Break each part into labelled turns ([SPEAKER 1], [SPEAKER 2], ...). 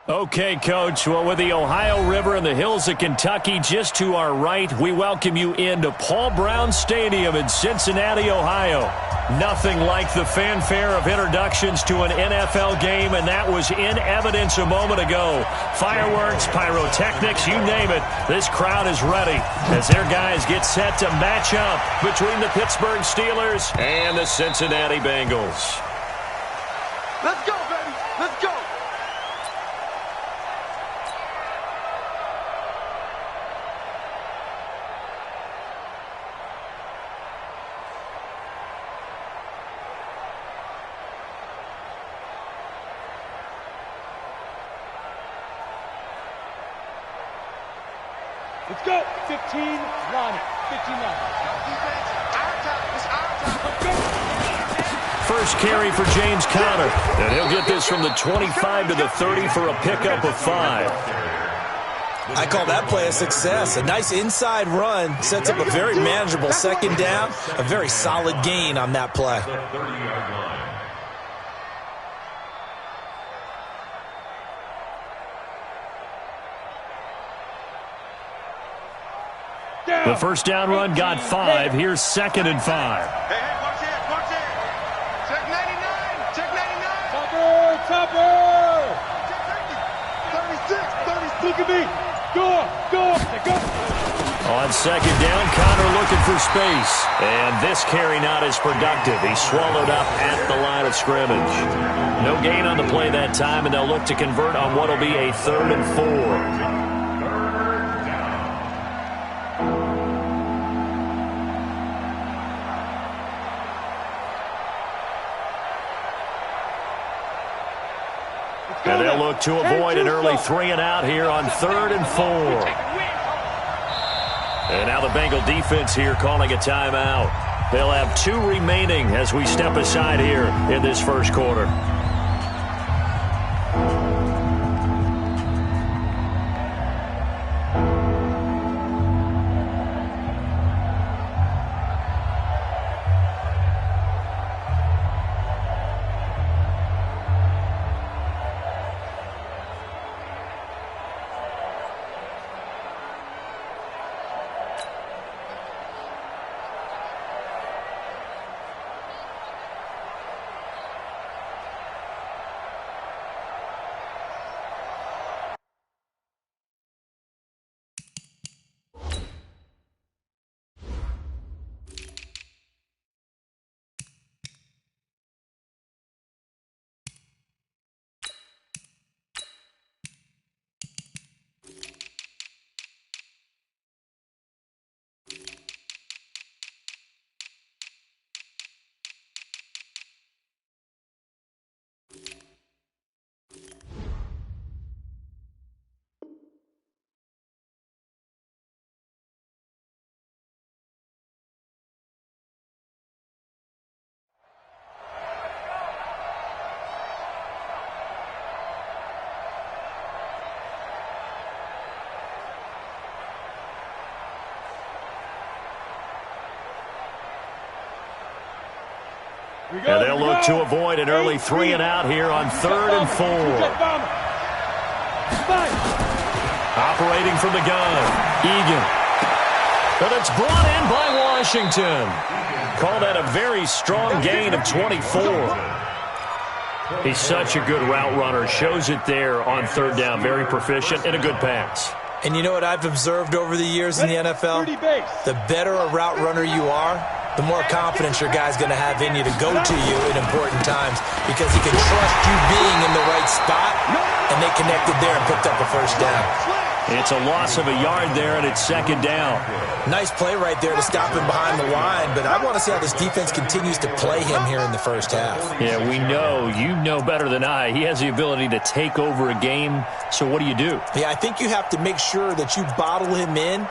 [SPEAKER 1] Okay, Coach. Well, with the Ohio River and the hills of Kentucky just to our right, we welcome you into Paul Brown Stadium in Cincinnati, Ohio. Nothing like the fanfare of introductions to an NFL game, and that was in evidence a moment ago. Fireworks, pyrotechnics, you name it. This crowd is ready as their guys get set to match up between the Pittsburgh Steelers and the Cincinnati Bengals.
[SPEAKER 2] Let's go, baby. Let's go.
[SPEAKER 3] Let's go. 15, Ronnie. 15 now.
[SPEAKER 1] First carry for James Conner, and he'll get this from the 25 to the 30 for a pickup of 5.
[SPEAKER 4] I call that play a success. A nice inside run sets up a very manageable second down, a very solid gain on that play.
[SPEAKER 1] The first down run got 5. Here's 2nd and 5.
[SPEAKER 2] Hey, watch it, watch it. Check 99, check 99.
[SPEAKER 3] Topper.
[SPEAKER 2] Check 30, 36, 30.
[SPEAKER 3] Look at me. Go.
[SPEAKER 1] On 2nd down, Conner looking for space. And this carry not as productive. He's swallowed up at the line of scrimmage. No gain on the play that time, and they'll look to convert on what will be a 3rd and 4. And they'll look to avoid an early 3 and out here on 3rd and 4. And now the Bengal defense here calling a timeout. They'll have 2 remaining as we step aside here in this first quarter. And they'll look to avoid an early 3 and out here on 3rd and 4. Operating from the gun, Egan. And it's brought in by Washington. Call that a very strong gain of 24. He's such a good route runner. Shows it there on 3rd down. Very proficient and a good pass.
[SPEAKER 4] And you know what I've observed over the years in the NFL? The better a route runner you are, the more confidence your guy's going to have in you to go to you in important times because he can trust you being in the right spot, and they connected there and picked up a first down.
[SPEAKER 1] It's a loss of a yard there, and it's 2nd down.
[SPEAKER 4] Nice play right there to stop him behind the line, but I want to see how this defense continues to play him here in the first half.
[SPEAKER 1] Yeah, we know. You know better than I. He has the ability to take over a game, so what do you do?
[SPEAKER 4] Yeah, I think you have to make sure that you bottle him in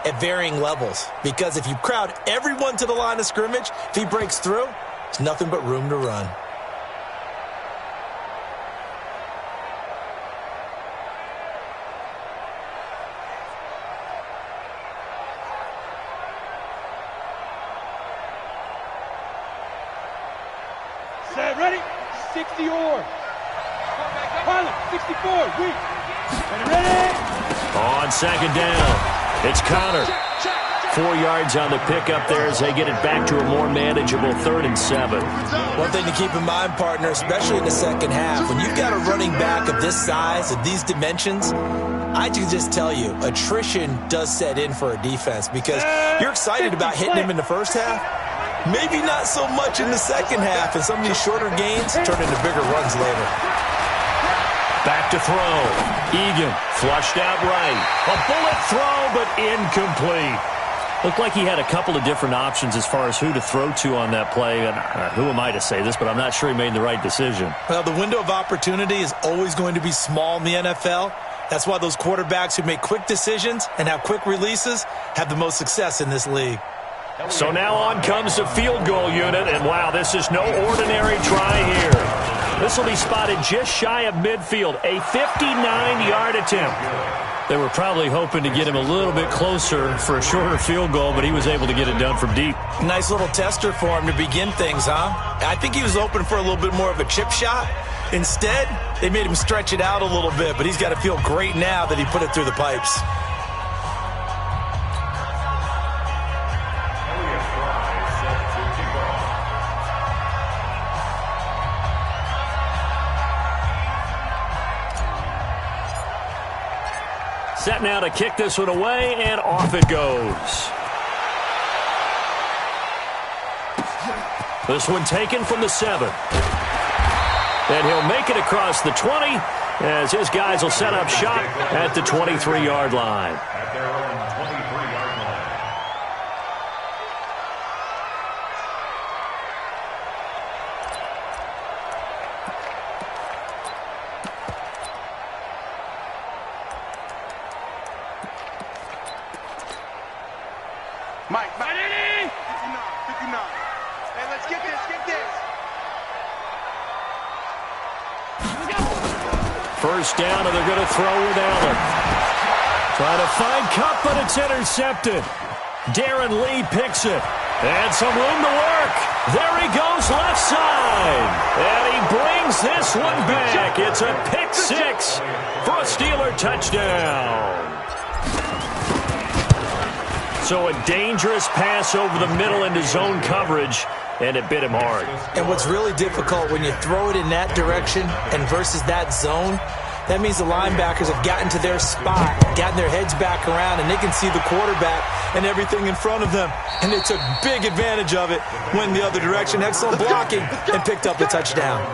[SPEAKER 4] at varying levels, because if you crowd everyone to the line of scrimmage, if he breaks through, there's nothing but room to run.
[SPEAKER 3] Set, ready? 60 or. Pilot, 64, weak.
[SPEAKER 1] on second down. It's Connor. 4 yards on the pickup there as they get it back to a more manageable 3rd and 7.
[SPEAKER 4] One thing to keep in mind, partner, especially in the second half, when you've got a running back of this size, of these dimensions, I can just tell you, attrition does set in for a defense because you're excited about hitting him in the first half. Maybe not so much in the second half, and some of these shorter gains turn into bigger runs later.
[SPEAKER 1] Back to throw. Egan flushed out right. A bullet throw, but incomplete. Looked like he had a couple of different options as far as who to throw to on that play. And who am I to say this, but I'm not sure he made the right decision.
[SPEAKER 4] Well, the window of opportunity is always going to be small in the NFL. That's why those quarterbacks who make quick decisions and have quick releases have the most success in this league.
[SPEAKER 1] So now on comes the field goal unit, and wow, this is no ordinary try here. This will be spotted just shy of midfield, a 59-yard attempt. They were probably hoping to get him a little bit closer for a shorter field goal, but he was able to get it done from deep.
[SPEAKER 4] Nice little tester for him to begin things, huh? I think he was open for a little bit more of a chip shot. Instead, they made him stretch it out a little bit, but he's got to feel great now that he put it through the pipes.
[SPEAKER 1] Set now to kick this one away, and off it goes. This one taken from the 7. And he'll make it across the 20 as his guys will set up shop at the 23-yard line.
[SPEAKER 2] Mike, 59, 59. Hey, let's get this,
[SPEAKER 1] First down, and they're going to throw with Allen. Trying to find Kupp, but it's intercepted. Darren Lee picks it. And some room to work. There he goes left side. And he brings this one back. It's a pick 6 for a Steeler touchdown. So a dangerous pass over the middle into zone coverage, and it bit him hard.
[SPEAKER 4] And what's really difficult when you throw it in that direction and versus that zone, that means the linebackers have gotten to their spot, gotten their heads back around, and they can see the quarterback and everything in front of them. And they took big advantage of it, went the other direction, excellent blocking, and picked up the touchdown.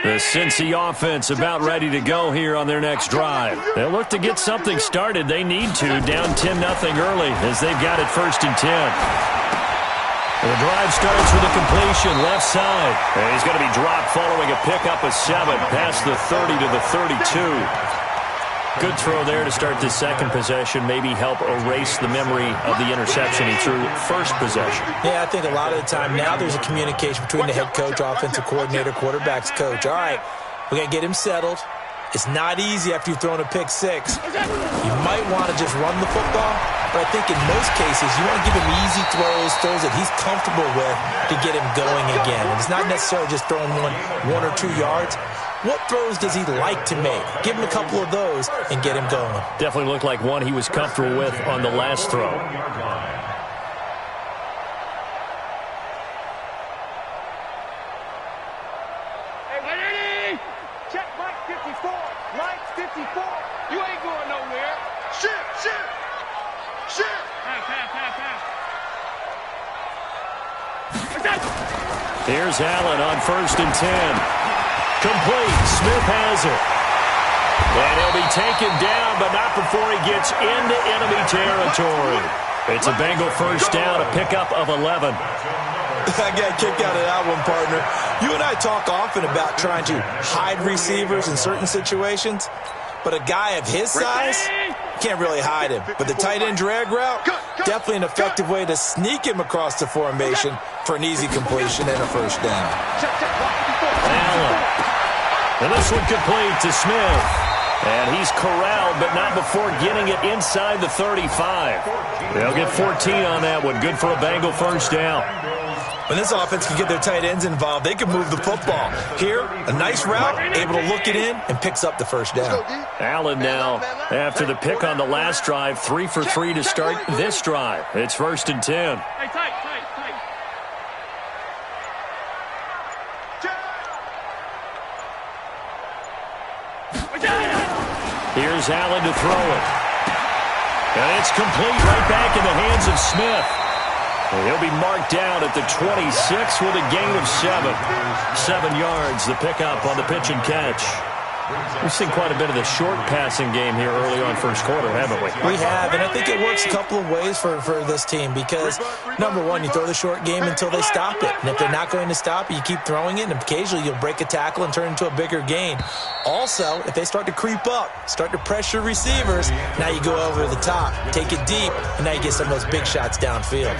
[SPEAKER 1] The Cincy offense about ready to go here on their next drive. They'll look to get something started. They need to, down 10-0 early as they've got it 1st and 10. The drive starts with a completion left side. And he's going to be dropped following a pickup of 7 past the 30 to the 32. Good throw there to start the second possession, maybe help erase the memory of the interception he threw first possession.
[SPEAKER 4] Yeah, I think a lot of the time now there's a communication between the head coach, offensive coordinator, quarterback's coach. All right, we're going to get him settled. It's not easy after you've thrown a pick 6. You might want to just run the football, but I think in most cases you want to give him easy throws that he's comfortable with to get him going again. And it's not necessarily just throwing one or 2 yards. What throws does he like to make? Give him a couple of those and get him going.
[SPEAKER 1] Definitely looked like one he was comfortable with on the last throw.
[SPEAKER 3] Hey, ready? Check Mike 54. Mike 54. You ain't going nowhere.
[SPEAKER 2] Shift.
[SPEAKER 3] Pass.
[SPEAKER 1] Here's Allen on 1st and 10. Complete. Smith has it. And he'll be taken down, but not before he gets into enemy territory. It's a Bengal first down, a pickup of 11.
[SPEAKER 4] I got a kick out of that one, partner. You and I talk often about trying to hide receivers in certain situations, but a guy of his size can't really hide him. But the tight end drag route, definitely an effective way to sneak him across the formation for an easy completion and a first down.
[SPEAKER 1] Allen. And this one complete to Smith. And he's corralled, but not before getting it inside the 35. They'll get 14 on that one. Good for a Bengal first down.
[SPEAKER 4] When this offense can get their tight ends involved, they can move the football. Here, a nice route, able to look it in, and picks up the first down.
[SPEAKER 1] Allen now, after the pick on the last drive, 3 for 3 to start this drive. It's 1st and 10.
[SPEAKER 3] Hey, tight.
[SPEAKER 1] Here's Allen to throw it. And it's complete right back in the hands of Smith. And he'll be marked down at the 26 with a gain of 7. 7 yards, the pickup on the pitch and catch. We've seen quite a bit of the short passing game here early on first quarter, haven't we?
[SPEAKER 4] We have, and I think it works a couple of ways for this team because, number one, you throw the short game until they stop it. And if they're not going to stop it, you keep throwing it, and occasionally you'll break a tackle and turn into a bigger gain. Also, if they start to creep up, start to pressure receivers, now you go over the top, take it deep, and now you get some of those big shots downfield.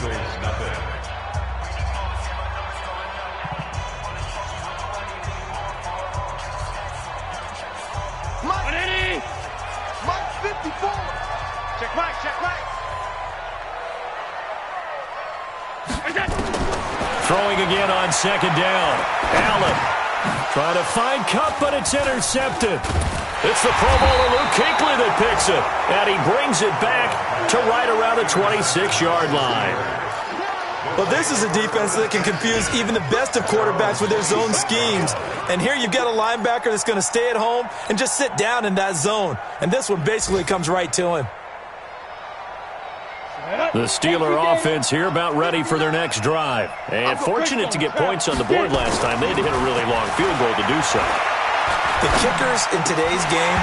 [SPEAKER 1] Throwing again on 2nd down. Allen trying to find Kupp, but it's intercepted. It's the Pro Bowler Luke Kuechly that picks it, and he brings it back to right around the 26-yard line.
[SPEAKER 4] Well, this is a defense that can confuse even the best of quarterbacks with their zone schemes. And here you've got a linebacker that's going to stay at home and just sit down in that zone. And this one basically comes right to him.
[SPEAKER 1] The Steeler offense here about ready for their next drive. And fortunate to get points on the board last time. They had to hit a really long field goal to do so.
[SPEAKER 4] The kickers in today's game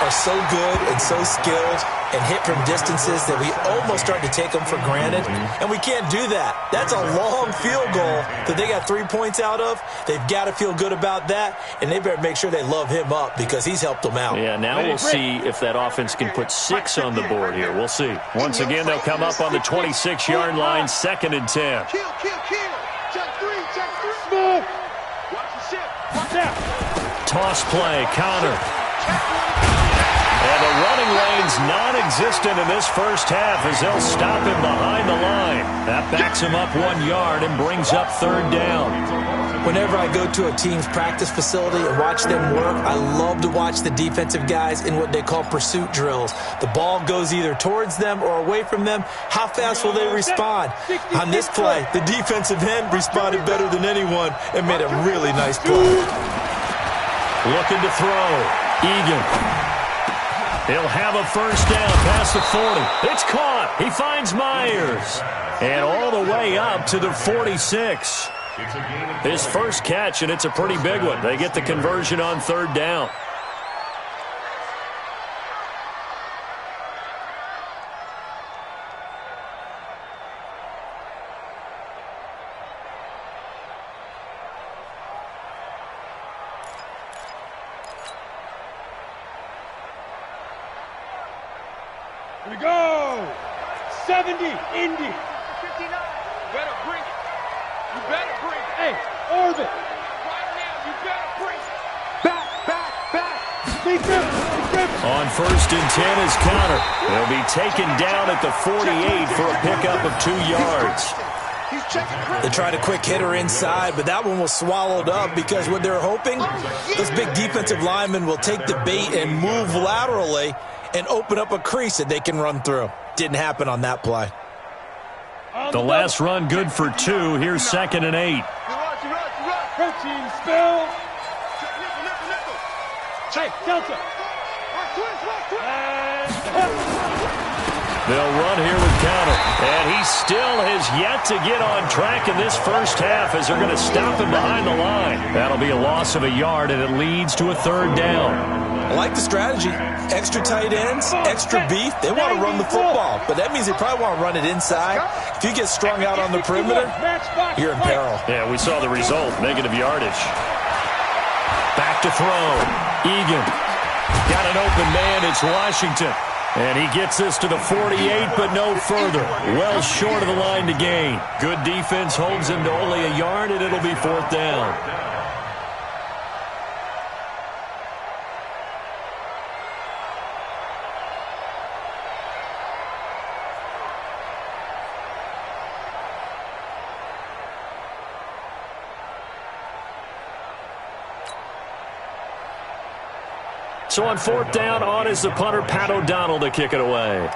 [SPEAKER 4] are so good and so skilled and hit from distances that we almost start to take them for granted. And we can't do that. That's a long field goal that they got 3 points out of. They've got to feel good about that, and they better make sure they love him up because he's helped them out.
[SPEAKER 1] Yeah, now we'll see if that offense can put 6 on the board here. We'll see. Once again, they'll come up on the 26-yard line, 2nd and 10.
[SPEAKER 2] Kill. Check 3. Move. Watch the ship. Watch out.
[SPEAKER 1] Toss play, counter. And the running lane's non-existent in this first half as they'll stop him behind the line. That backs him up 1 yard and brings up 3rd down.
[SPEAKER 4] Whenever I go to a team's practice facility and watch them work, I love to watch the defensive guys in what they call pursuit drills. The ball goes either towards them or away from them. How fast will they respond? On this play, the defensive end responded better than anyone and made a really nice play.
[SPEAKER 1] Looking to throw. Egan. He'll have a first down past the 40. It's caught. He finds Myers. And all the way up to the 46. His first catch, and it's a pretty big one. They get the conversion on 3rd down.
[SPEAKER 3] Here we go. 70, Indy.
[SPEAKER 2] 59. Better bring it. You better bring it.
[SPEAKER 3] Hey, orbit.
[SPEAKER 2] Right now, you better bring it.
[SPEAKER 3] Back. Sneak them.
[SPEAKER 1] On 1st and 10 is counter. He'll be taken down at the 48 for a pickup of 2 yards.
[SPEAKER 2] He's checking.
[SPEAKER 4] They tried a quick hitter inside, but that one was swallowed up because what they're hoping, those big defensive linemen will take the bait and move laterally and open up a crease that they can run through. Didn't happen on that play.
[SPEAKER 1] The last run good for 2. Here's 2nd and 8.
[SPEAKER 2] You run.
[SPEAKER 3] Protein spill.
[SPEAKER 2] Check nickel.
[SPEAKER 3] Hey, Delta.
[SPEAKER 2] Twist.
[SPEAKER 1] They'll run here with counter. And he still has yet to get on track in this first half as they're going to stop him behind the line. That'll be a loss of a yard, and it leads to a 3rd down.
[SPEAKER 4] I like the strategy. Extra tight ends, extra beef. They want to run the football, but that means they probably want to run it inside. If you get strung out on the perimeter, you're in peril.
[SPEAKER 1] Yeah, we saw the result. Negative yardage. Back to throw. Egan. Got an open man. It's Washington. And he gets this to the 48, but no further. Well short of the line to gain. Good defense holds him to only a yard, and it'll be 4th down. So on fourth down, on is the punter, Pat O'Donnell, to kick it away.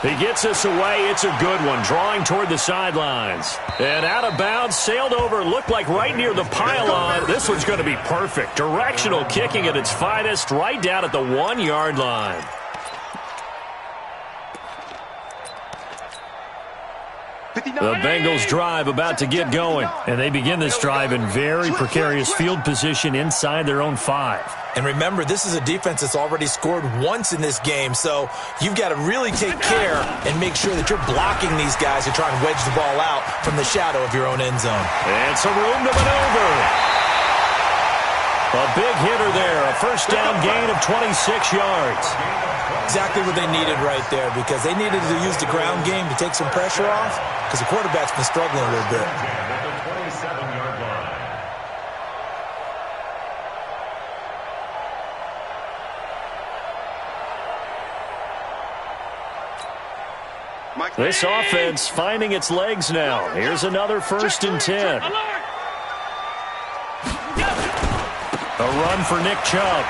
[SPEAKER 1] He gets us away. It's a good one, drawing toward the sidelines. And out of bounds, sailed over, looked like right near the pylon. This one's going to be perfect. Directional kicking at its finest, right down at the 1-yard line. The Bengals drive about to get going, and they begin this drive in very precarious field position inside their own 5.
[SPEAKER 4] And remember, this is a defense that's already scored once in this game, so you've got to really take care and make sure that you're blocking these guys who try and wedge the ball out from the shadow of your own end zone.
[SPEAKER 1] And some room to maneuver. A big hitter there, a first down gain of 26 yards.
[SPEAKER 4] Exactly what they needed right there, because they needed to use the ground game to take some pressure off, because the quarterback's been struggling a little bit.
[SPEAKER 1] This offense finding its legs now. Here's another 1st and 10. A run for Nick Chubb.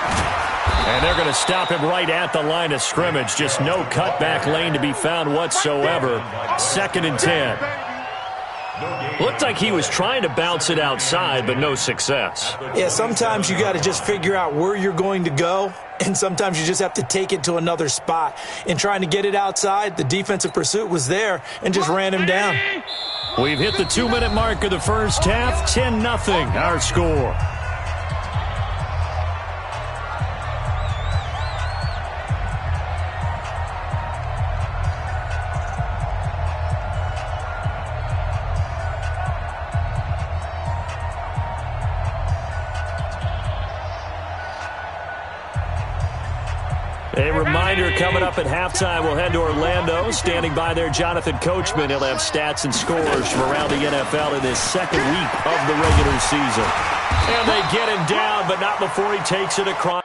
[SPEAKER 1] And they're going to stop him right at the line of scrimmage. Just no cutback lane to be found whatsoever. 2nd and 10. Looked like he was trying to bounce it outside, but no success.
[SPEAKER 4] Yeah, sometimes you got to just figure out where you're going to go, and sometimes you just have to take it to another spot. In trying to get it outside, the defensive pursuit was there and just ran him down.
[SPEAKER 1] We've hit the 2-minute mark of the first half. 10-0 our score. A reminder coming up at halftime, we'll head to Orlando. Standing by there, Jonathan Coachman. He'll have stats and scores from around the NFL in his 2nd week of the regular season. And they get him down, but not before he takes it across.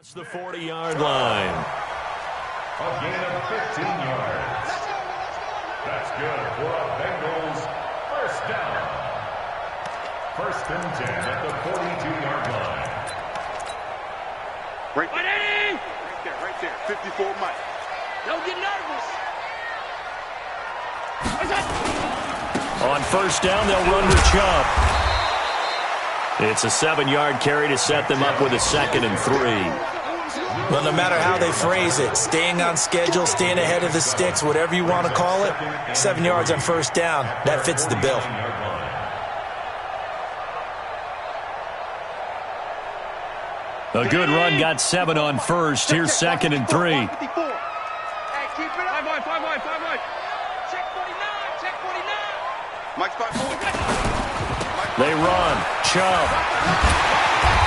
[SPEAKER 1] It's the 40-yard line.
[SPEAKER 5] A gain of 15 yards. That's good for a Bengals first down. 1st and 10 at the 42-yard line.
[SPEAKER 2] Right there, 54 Mike.
[SPEAKER 3] Don't get nervous.
[SPEAKER 1] On 1st down, they'll run to Chubb. It's a 7-yard carry to set them up with a 2nd and 3.
[SPEAKER 4] Well, no matter how they phrase it, staying on schedule, staying ahead of the sticks, whatever you want to call it, 7 yards on 1st down, that fits the bill.
[SPEAKER 1] A good run got 7 on 1st. Here's 2nd and 3.
[SPEAKER 3] Hey, keep it up. 5 wide. Check 49, check 49.
[SPEAKER 2] Mike's 5 forward.
[SPEAKER 1] They run. Chubb.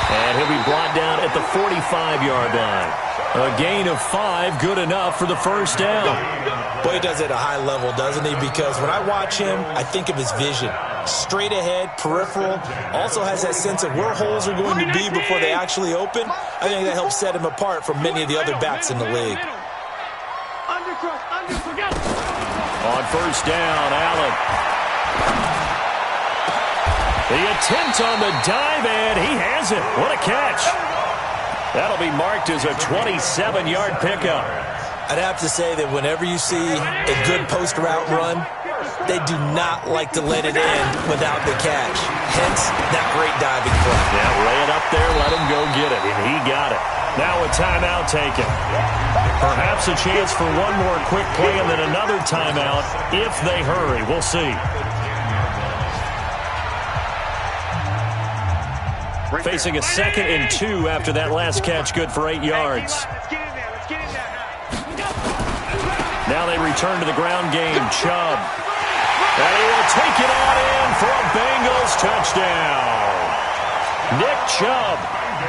[SPEAKER 1] And he'll be brought down at the 45-yard line. A gain of 5, good enough for the 1st down.
[SPEAKER 4] Boy, he does it at a high level, doesn't he? Because when I watch him, I think of his vision. Straight ahead, peripheral, also has that sense of where holes are going to be before they actually open. I think that helps set him apart from many of the other backs in the league.
[SPEAKER 1] On 1st down, Allen. The attempt on the dive, and he has it. What a catch. That'll be marked as a 27-yard pickup.
[SPEAKER 4] I'd have to say that whenever you see a good post-route run, they do not like to let it end without the catch. Hence, that great diving play.
[SPEAKER 1] Yeah, lay it up there, let him go get it, and he got it. Now a timeout taken. Perhaps a chance for one more quick play and then another timeout if they hurry. We'll see. Facing a 2nd and 2 after that last catch, good for 8 yards.
[SPEAKER 3] Let's get in there now.
[SPEAKER 1] Now they return to the ground game. Chubb. And he will take it on in for a Bengals touchdown. Nick Chubb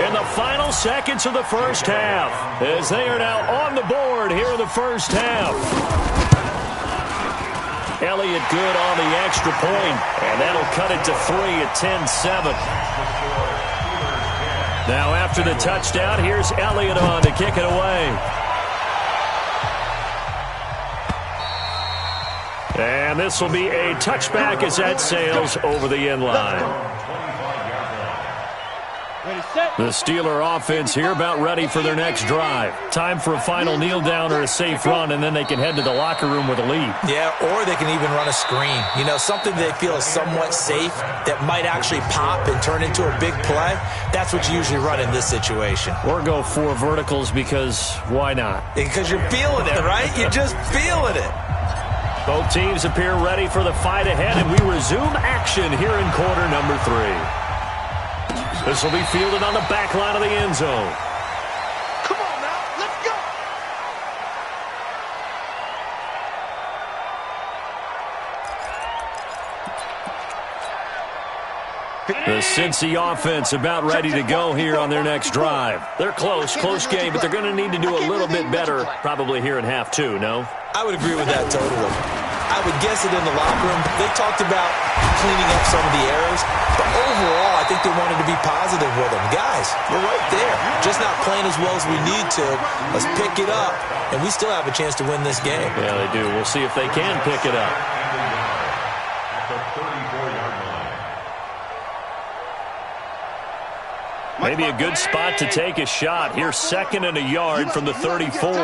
[SPEAKER 1] in the final seconds of the 1st half as they are now on the board here in the 1st half. Elliott good on the extra point, and that'll cut it to 3 at 10-7. Now after the touchdown, here's Elliott on to kick it away. And this will be a touchback as that sails over the end line. The Steeler offense here about ready for their next drive. Time for a final kneel down or a safe run, and then they can head to the locker room with a lead.
[SPEAKER 4] Yeah, or they can even run a screen. You know, something they feel is somewhat safe that might actually pop and turn into a big play. That's what you usually run in this situation.
[SPEAKER 1] Or go 4 verticals because why not?
[SPEAKER 4] Because you're feeling it, right? You're just feeling it.
[SPEAKER 1] Both teams appear ready for the fight ahead, and we resume action here in quarter number 3. This will be fielded on the back line of the end zone.
[SPEAKER 2] Come on now, let's go.
[SPEAKER 1] The Cincy offense about ready to go here on their next drive. They're close game, but they're going to need to do a little bit better probably here in half 2, no?
[SPEAKER 4] I would agree with that totally. I would guess it in the locker room. They talked about cleaning up some of the errors, but overall, I think they wanted to be positive with them. Guys, we're right there. Just not playing as well as we need to. Let's pick it up, and we still have a chance to win this game.
[SPEAKER 1] Yeah, they do. We'll see if they can pick it up. Maybe a good spot to take a shot. Here's 2nd and a yard from the 34.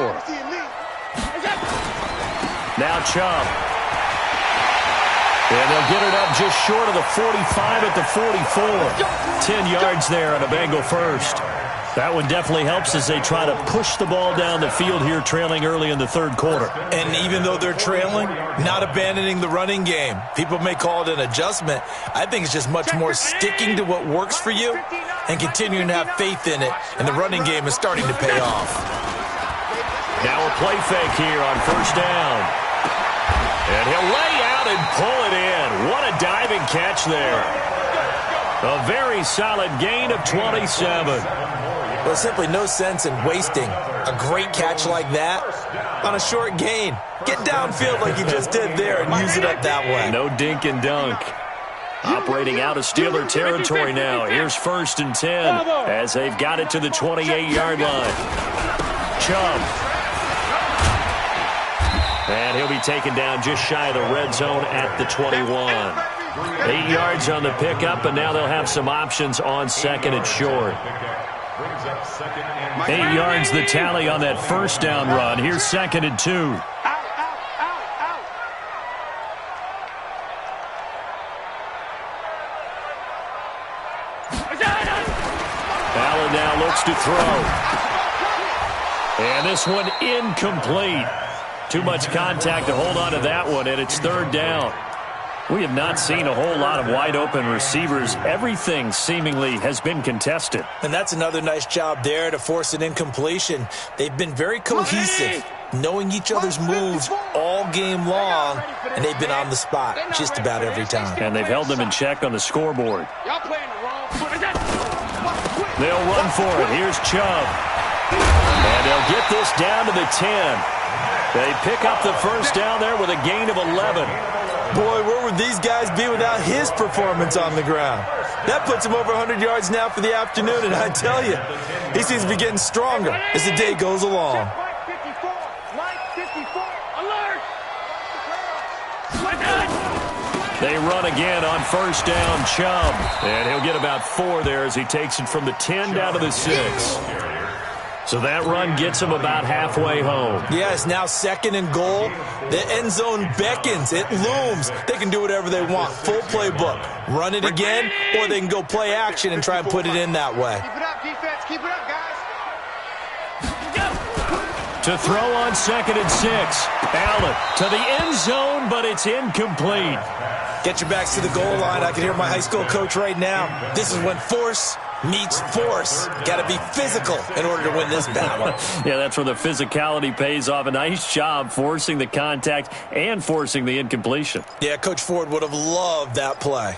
[SPEAKER 1] Now Chubb. And they'll get it up just short of the 45 at the 44. 10 yards there on a Bengal first. That one definitely helps as they try to push the ball down the field here, trailing early in the 3rd quarter.
[SPEAKER 4] And even though they're trailing, not abandoning the running game. People may call it an adjustment. I think it's just much more sticking to what works for you and continuing to have faith in it. And the running game is starting to pay off.
[SPEAKER 1] Now a play fake here on 1st down. And he'll lay out and pull it in. What a diving catch there. A very solid gain of 27.
[SPEAKER 4] Well, simply no sense in wasting a great catch like that on a short gain. Get downfield like you just did there and use it up that way.
[SPEAKER 1] No dink and dunk. Operating out of Steeler territory now. Here's 1st and 10 as they've got it to the 28-yard line. Chubb. And he'll be taken down just shy of the red zone at the 21. 8 yards on the pickup, and now they'll have some options on 2nd and short. 8 yards the tally on that 1st down run. Here's 2nd and 2. Allen now looks to throw. And this one incomplete. Too much contact to hold on to that one, and it's 3rd down. We have not seen a whole lot of wide-open receivers. Everything seemingly has been contested.
[SPEAKER 4] And that's another nice job there to force an incompletion. They've been very cohesive, knowing each other's moves all game long, and they've been on the spot just about every time.
[SPEAKER 1] And they've held them in check on the scoreboard. They'll run for it. Here's Chubb. And they'll get this down to the 10. They pick up the 1st down there with a gain of 11.
[SPEAKER 4] Boy, where would these guys be without his performance on the ground? That puts him over 100 yards now for the afternoon, and I tell you, he seems to be getting stronger as the day goes along.
[SPEAKER 1] They run again on 1st down, Chubb. And he'll get about 4 there as he takes it from the 10 down to the 6. So that run gets him about halfway home.
[SPEAKER 4] Yes, now 2nd and goal. The end zone beckons. It looms. They can do whatever they want. Full playbook. Run it again, or they can go play action and try and put it in that way.
[SPEAKER 2] Keep it up, defense. Keep it up, guys.
[SPEAKER 1] To throw on 2nd and 6. Allen to the end zone, but it's incomplete.
[SPEAKER 4] Get your backs to the goal line. I can hear my high school coach right now. This is when force meets force. Got to be physical in order to win this battle.
[SPEAKER 1] Yeah, that's where the physicality pays off. A nice job forcing the contact and forcing the incompletion.
[SPEAKER 4] Yeah, Coach Ford would have loved that play.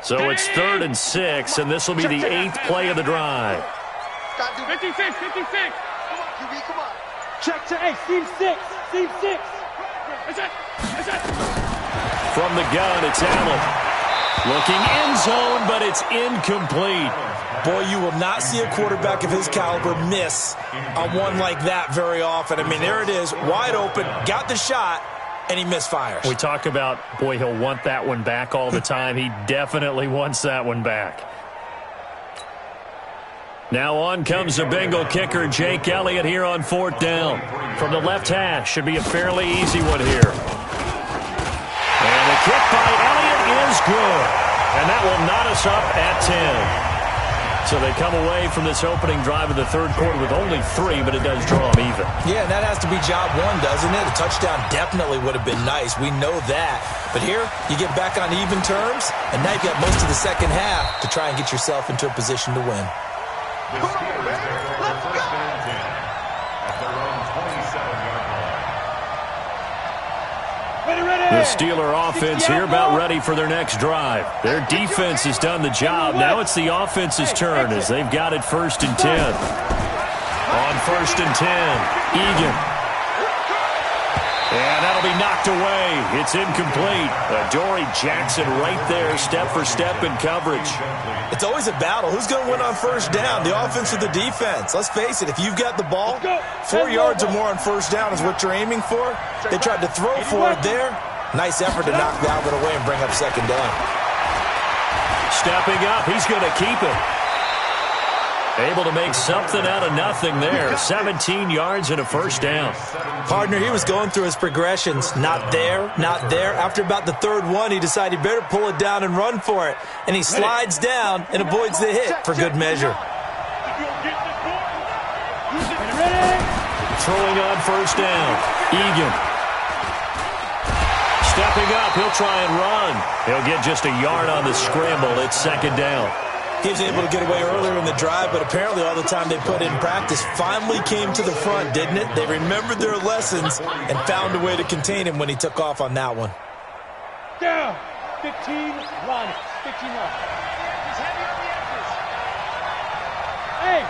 [SPEAKER 1] So it's 3rd and 6, and this will be the 8th play of the drive.
[SPEAKER 3] 56, 56.
[SPEAKER 2] Come on, QB, come on.
[SPEAKER 3] Check to A, seam 6, seam 6. That's it.
[SPEAKER 1] From the gun, it's Allen. Looking end zone, but it's incomplete.
[SPEAKER 4] Boy, you will not see a quarterback of his caliber miss on one like that very often. I mean, there it is, wide open, got the shot, and he misfires.
[SPEAKER 1] We talk about, boy, he'll want that one back all the time. He definitely wants that one back. Now on comes the Bengal kicker, Jake Elliott, here on 4th down. From the left hash, should be a fairly easy one here. And the kick by Elliott is good. And that will knot us up at 10. So they come away from this opening drive of the 3rd quarter with only 3, but it does draw them even.
[SPEAKER 4] Yeah, and that has to be job 1, doesn't it? A touchdown definitely would have been nice. We know that. But here, you get back on even terms, and now you've got most of the 2nd half to try and get yourself into a position to win.
[SPEAKER 5] The Steelers take over 1st and 10 at their own 27-yard line.
[SPEAKER 1] The Steeler offense here about ready for their next drive. Their defense has done the job. Now it's the offense's turn as they've got it 1st and 10. On 1st and 10, Egan. And that'll be knocked away. It's incomplete. Adoree Jackson right there, step for step in coverage.
[SPEAKER 4] It's always a battle. Who's going to win on 1st down, the offense or the defense? Let's face it, if you've got the ball, 4 yards or more on 1st down is what you're aiming for. They tried to throw for it there. Nice effort to knock that one away and bring up 2nd down.
[SPEAKER 1] Stepping up, he's going to keep it. Able to make something out of nothing there. 17 yards and a 1st down.
[SPEAKER 4] Partner, he was going through his progressions. Not there, not there. After about the 3rd one, he decided he better pull it down and run for it. And he slides down and avoids the hit for good measure.
[SPEAKER 1] Throwing on 1st down. Egan. Stepping up, he'll try and run. He'll get just a yard on the scramble. It's 2nd down.
[SPEAKER 4] He was able to get away earlier in the drive, but apparently all the time they put in practice finally came to the front, didn't it? They remembered their lessons and found a way to contain him when he took off on that one.
[SPEAKER 3] Down. 15, run. 15 run.
[SPEAKER 2] He's heavy on the edges.
[SPEAKER 3] Hey,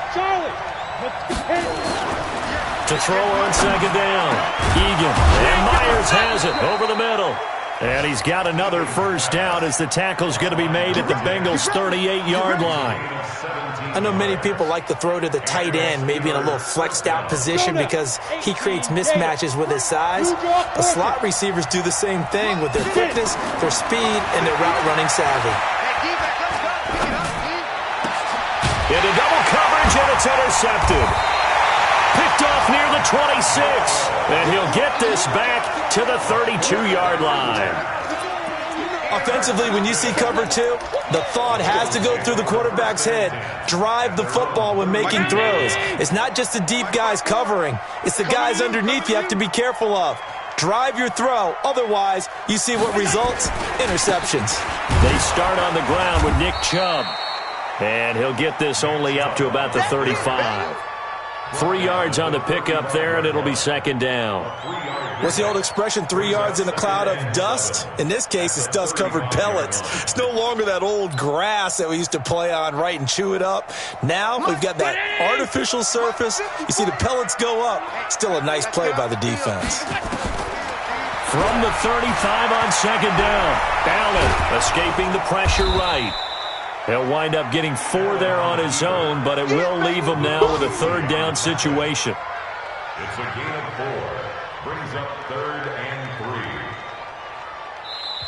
[SPEAKER 1] To throw on second down. Egan. And Myers has it over the middle. And he's got another first down as the tackle's going to be made at the Bengals' 38-yard line.
[SPEAKER 4] I know many people like to throw to the tight end, maybe in a little flexed out position because he creates mismatches with his size. But slot receivers do the same thing with their quickness, their speed, and their route running savvy.
[SPEAKER 1] Into double coverage, and it's intercepted. Picked off near the 26. And he'll get this back to the 32-yard line.
[SPEAKER 4] Offensively, when you see cover two, the thought has to go through the quarterback's head. Drive the football when making throws. It's not just the deep guys covering. It's the guys underneath you have to be careful of. Drive your throw. Otherwise, you see what results? Interceptions.
[SPEAKER 1] They start on the ground with Nick Chubb. And he'll get this only up to about the 35. 3 yards on the pickup there, and it'll be second down.
[SPEAKER 4] What's the old expression, 3 yards in a cloud of dust? In this case, it's dust-covered pellets. It's no longer that old grass that we used to play on, right, and chew it up. Now we've got that artificial surface. You see the pellets go up. Still a nice play by the defense.
[SPEAKER 1] From the 35 on second down, Allen escaping the pressure right. He'll wind up getting 4 there on his own, but it will leave him now with a third down situation.
[SPEAKER 5] It's a gain of 4. Brings up 3rd and 3.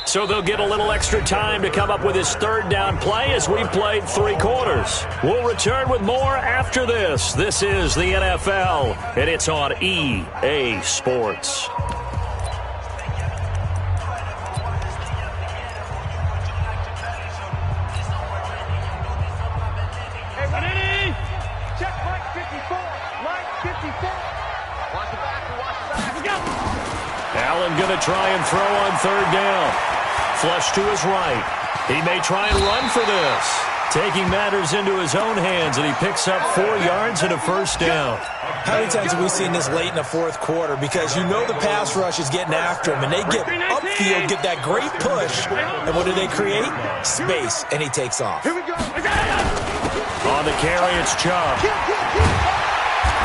[SPEAKER 1] So they'll get a little extra time to come up with his third down play as we've played 3 quarters. We'll return with more after this. This is the NFL, and it's on EA Sports. Allen going to try and throw on third down. Flush to his right. He may try and run for this. Taking matters into his own hands, and he picks up 4 yards and a first down.
[SPEAKER 4] How many times have we seen this late in the fourth quarter? Because you know the pass rush is getting after him, and they get upfield, get that great push. And what do they create? Space, and he takes off.
[SPEAKER 1] On the carry, it's Chubb.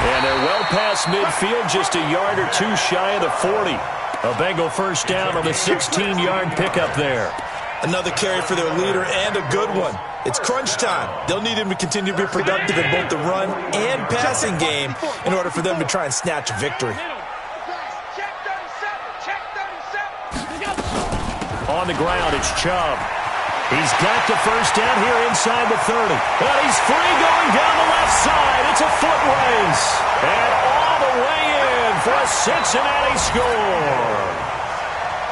[SPEAKER 1] And they're well past midfield, just a yard or 2 shy of the 40. A Bengal first down on the 16-yard pickup there.
[SPEAKER 4] Another carry for their leader and a good one. It's crunch time. They'll need him to continue to be productive in both the run and passing game in order for them to try and snatch a victory.
[SPEAKER 1] On the ground, it's Chubb. He's got the first down here inside the 30. And he's free going down the left side. It's a foot race. And all the way in for a Cincinnati score.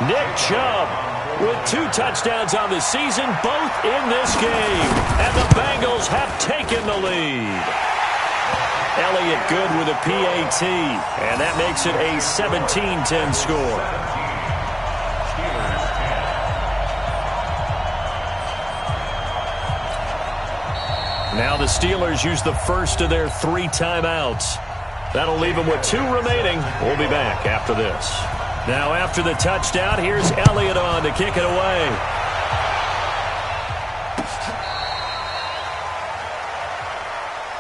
[SPEAKER 1] Nick Chubb with 2 touchdowns on the season, both in this game. And the Bengals have taken the lead. Elliott Good with a PAT. And that makes it a 17-10 score. Now the Steelers use the first of their 3 timeouts. That'll leave them with 2 remaining. We'll be back after this. Now after the touchdown, here's Elliott on to kick it away.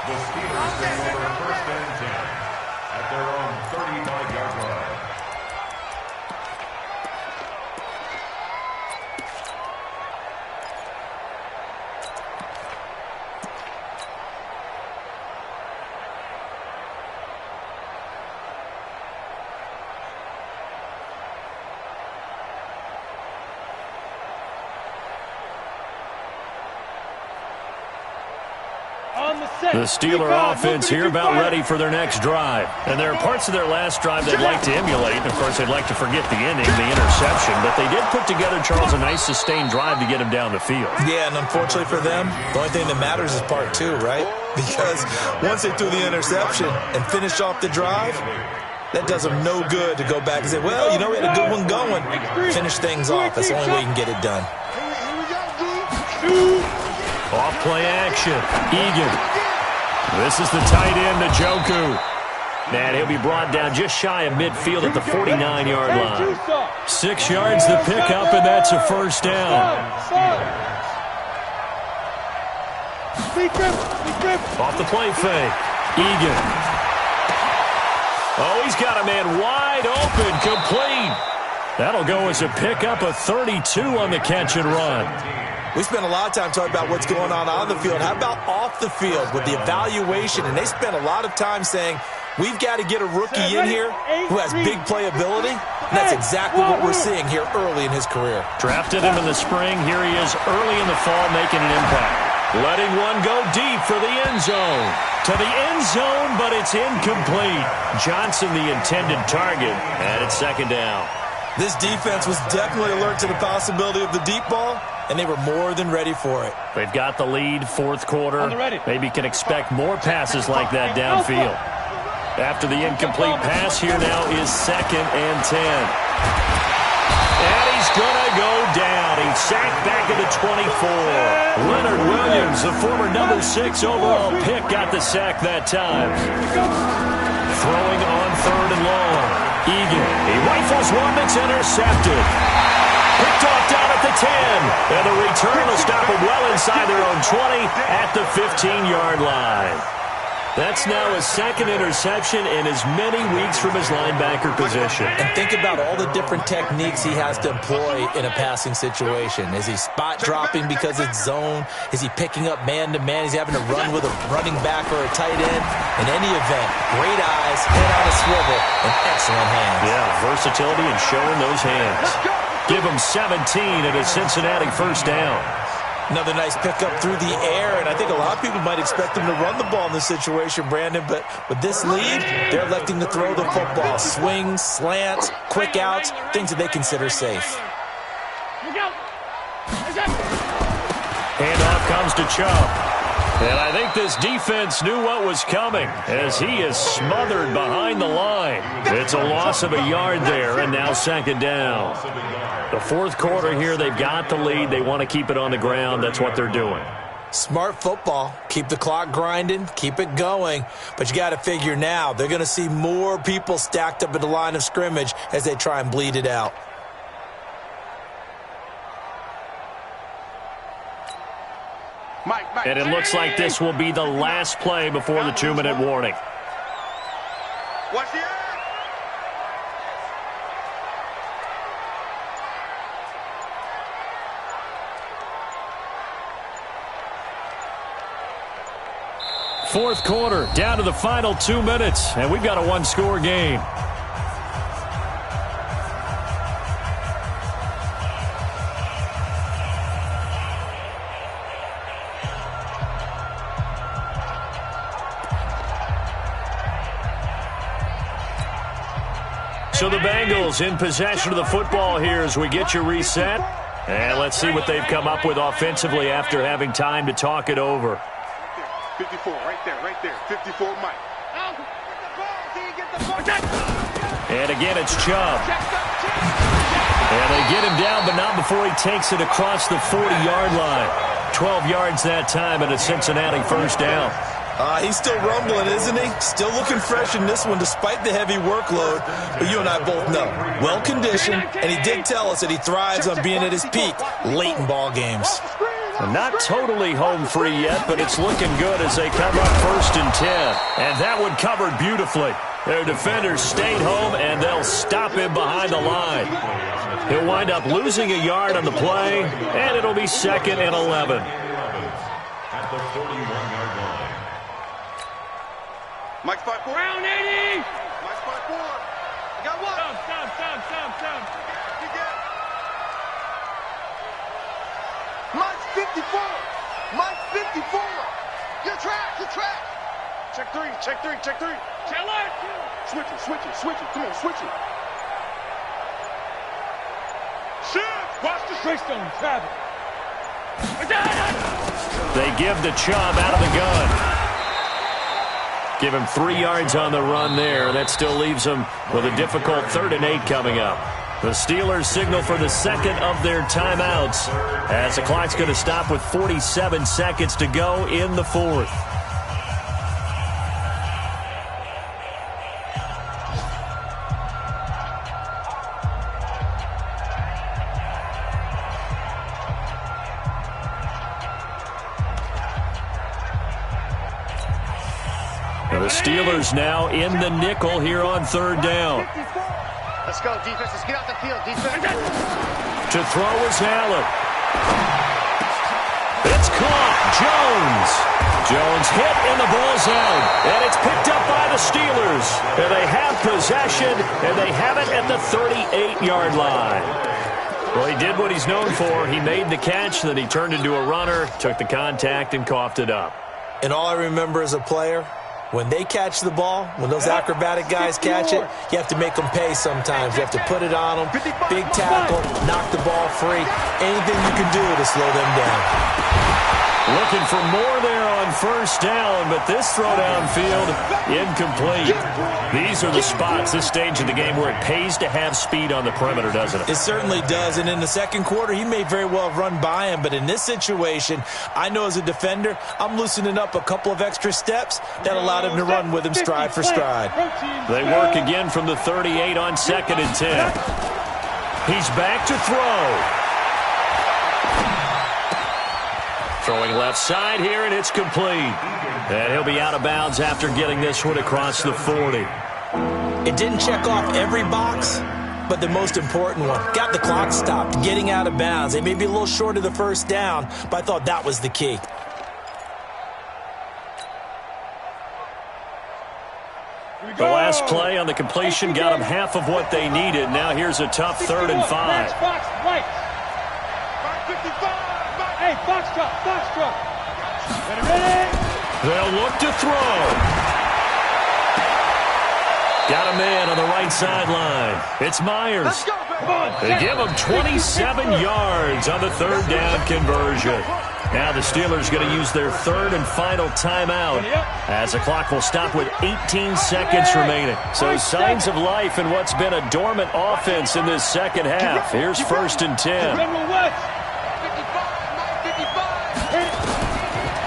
[SPEAKER 5] The Steelers take over 1st and 10 at their own 35-yard line.
[SPEAKER 1] The Steeler offense here about ready for their next drive. And there are parts of their last drive they'd like to emulate. Of course, they'd like to forget the inning, the interception. But they did put together, Charles, a nice sustained drive to get him down the field.
[SPEAKER 4] Yeah, and unfortunately for them, the only thing that matters is part 2, right? Because once they threw the interception and finished off the drive, that does them no good to go back and say, well, you know, we had a good one going. Finish things off. That's the only way you can get it done.
[SPEAKER 1] Off play action. Egan. This is the tight end, Njoku. And he'll be brought down just shy of midfield at the 49-yard line. 6 yards the pickup, and that's a first down. Off the play fake. Egan. Oh, he's got a man wide open, complete. That'll go as a pickup of 32 on the catch and run.
[SPEAKER 4] We spent a lot of time talking about what's going on the field. How about off the field with the evaluation? And they spent a lot of time saying, we've got to get a rookie in here who has big playability. And that's exactly what we're seeing here early in his career.
[SPEAKER 1] Drafted him in the spring. Here he is early in the fall making an impact. Letting one go deep for the end zone. To the end zone, but it's incomplete. Johnson the intended target, and it's second down.
[SPEAKER 4] This defense was definitely alert to the possibility of the deep ball, and they were more than ready for it.
[SPEAKER 1] They've got the lead, fourth quarter. Maybe can expect more passes like that downfield. After the incomplete pass, here now is 2nd and 10. And he's going to go down. He's sacked back at the 24. Leonard Williams, the former number 6 overall pick, got the sack that time. Throwing on 3rd and long. Egan, he rifles one that's intercepted. Picked off down at the 10. And the return will stop him well inside their own 20 at the 15-yard line. That's now his 2nd interception in as many weeks from his linebacker position.
[SPEAKER 4] And think about all the different techniques he has to employ in a passing situation. Is he spot dropping because it's zone? Is he picking up man-to-man? Is he having to run with a running back or a tight end? In any event, great eyes, head on a swivel, and excellent hands.
[SPEAKER 1] Yeah, versatility and showing those hands. Give him 17 at a Cincinnati first down.
[SPEAKER 4] Another nice pickup through the air, and I think a lot of people might expect him to run the ball in this situation, Brandon, but with this lead, they're electing to throw the football. Swings, slants, quick outs, things that they consider safe.
[SPEAKER 1] Handoff comes to Chubb. And I think this defense knew what was coming as he is smothered behind the line. It's a loss of a yard there, and now 2nd down. The fourth quarter here, they've got the lead. They want to keep it on the ground. That's what they're doing.
[SPEAKER 4] Smart football. Keep the clock grinding. Keep it going. But you got to figure now, they're going to see more people stacked up at the line of scrimmage as they try and bleed it out.
[SPEAKER 1] And it looks like this will be the last play before the 2-minute warning.
[SPEAKER 2] Watch the eye.
[SPEAKER 1] Fourth quarter, down to the final 2 minutes, and we've got a one-score game. So the Bengals in possession of the football here as we get you reset. And let's see what they've come up with offensively after having time to talk it over.
[SPEAKER 2] 54, right there. 54, Mike.
[SPEAKER 1] And again, it's Chubb. And they get him down, but not before he takes it across the 40-yard line. 12 yards that time and a Cincinnati first down.
[SPEAKER 4] He's still rumbling, isn't he? Still looking fresh in this one despite the heavy workload. But you and I both know, well-conditioned, and he did tell us that he thrives on being at his peak late in ball games.
[SPEAKER 1] Not totally home free yet, but it's looking good as they come up 1st and 10. And that one covered beautifully. Their defenders stayed home, and they'll stop him behind the line. He'll wind up losing a yard on the play, and it'll be 2nd and 11.
[SPEAKER 5] At the 41-yard line.
[SPEAKER 2] Mike 5-4.
[SPEAKER 3] Round 80.
[SPEAKER 2] Mike 5-4. You got one.
[SPEAKER 3] Stop.
[SPEAKER 2] You get it. Mike 54. Mike 54. Your track. Check three.
[SPEAKER 3] Tell it.
[SPEAKER 2] Switch it. Come on, switch it.
[SPEAKER 3] Shift. Watch the Greystone travel.
[SPEAKER 1] They give the Chubb out of the gun. Give him 3 yards on the run there. That still leaves him with a difficult 3rd and 8 coming up. The Steelers signal for the second of their timeouts as the clock's going to stop with 47 seconds to go in the fourth. The Steelers now in the nickel here on third down.
[SPEAKER 2] Let's go, defense. Let's get out the field, defense.
[SPEAKER 1] To throw is Allen. It's caught. Jones hit and the ball's out. And it's picked up by the Steelers. And they have possession, and they have it at the 38-yard line. Well, he did what he's known for. He made the catch, then he turned into a runner, took the contact, and coughed it up.
[SPEAKER 4] And all I remember as a player, when they catch the ball, when those acrobatic guys catch it, you have to make them pay sometimes. You have to put it on them, big tackle, knock the ball free. Anything you can do to slow them down.
[SPEAKER 1] Looking for more there on first down, but this throw downfield, incomplete. These are the spots, this stage of the game, where it pays to have speed on the perimeter, doesn't it?
[SPEAKER 4] It certainly does, and in the second quarter, he may very well have run by him, but in this situation, I know as a defender, I'm loosening up a couple of extra steps that allowed him to run with him stride for stride.
[SPEAKER 1] They work again from the 38 on 2nd and 10. He's back to throw. Throwing left side here, and it's complete. And he'll be out of bounds after getting this one across the 40.
[SPEAKER 4] It didn't check off every box, but the most important one. Got the clock stopped, getting out of bounds. They may be a little short of the first down, but I thought that was the key.
[SPEAKER 1] The last play on the completion got them half of what they needed. Now here's a tough 3rd and 5.
[SPEAKER 3] Hey, box truck.
[SPEAKER 1] They'll look to throw. Got a man on the right sideline. It's Myers. They give him 27 yards on the 3rd down conversion. Now the Steelers going to use their 3rd and final timeout as the clock will stop with 18 seconds remaining. So signs of life in what's been a dormant offense in this second half. Here's 1st and 10.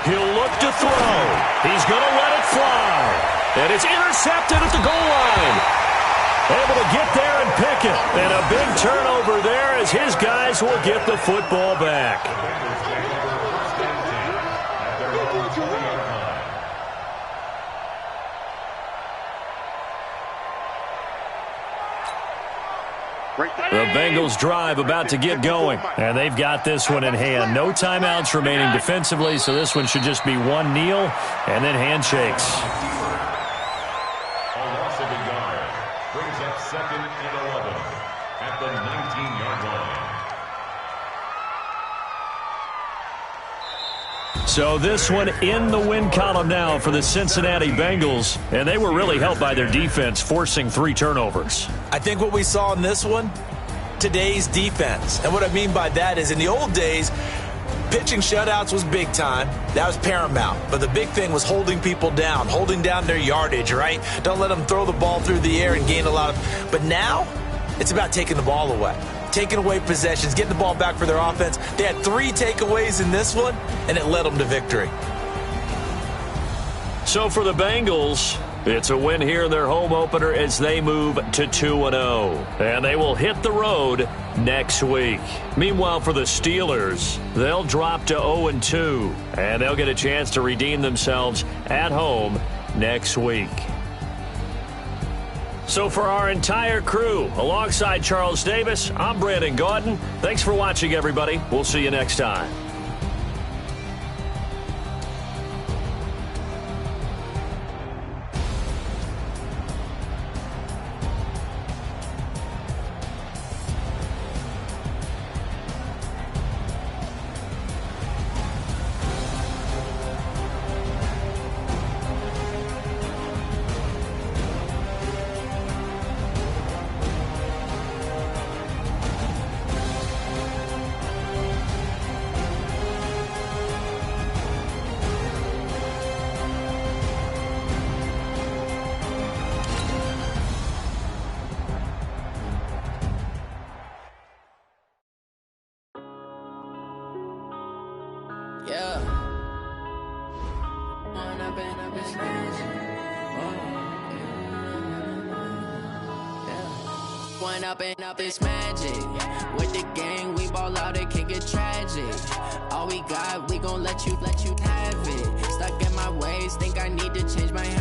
[SPEAKER 1] He'll look to throw. He's going to let it fly. And it's intercepted at the goal line. Able to get there and pick it. And a big turnover there as his guys will get the football back. The Bengals drive about to get going, and they've got this one in hand. No timeouts remaining defensively, so this one should just be one kneel and then handshakes.
[SPEAKER 5] A loss of a yard brings up 2nd and 11 at the 19-yard line.
[SPEAKER 1] So this one in the win column now for the Cincinnati Bengals, and they were really helped by their defense, forcing 3 turnovers.
[SPEAKER 4] I think what we saw in this one, today's defense. And what I mean by that is in the old days, pitching shutouts was big time. That was paramount. But the big thing was holding people down, holding down their yardage, right? Don't let them throw the ball through the air and gain a lot of... But now, it's about taking the ball away. Taking away possessions, getting the ball back for their offense. They had 3 takeaways in this one, and it led them to victory.
[SPEAKER 1] So for the Bengals, it's a win here in their home opener as they move to 2-0. And they will hit the road next week. Meanwhile, for the Steelers, they'll drop to 0-2. And they'll get a chance to redeem themselves at home next week. So for our entire crew, alongside Charles Davis, I'm Brandon Gaudin. Thanks for watching, everybody. We'll see you next time.
[SPEAKER 6] Up it's magic. With the gang, we ball out, it can get tragic. All we got, we gon' let you have it. Stuck in my ways, think I need to change my habits.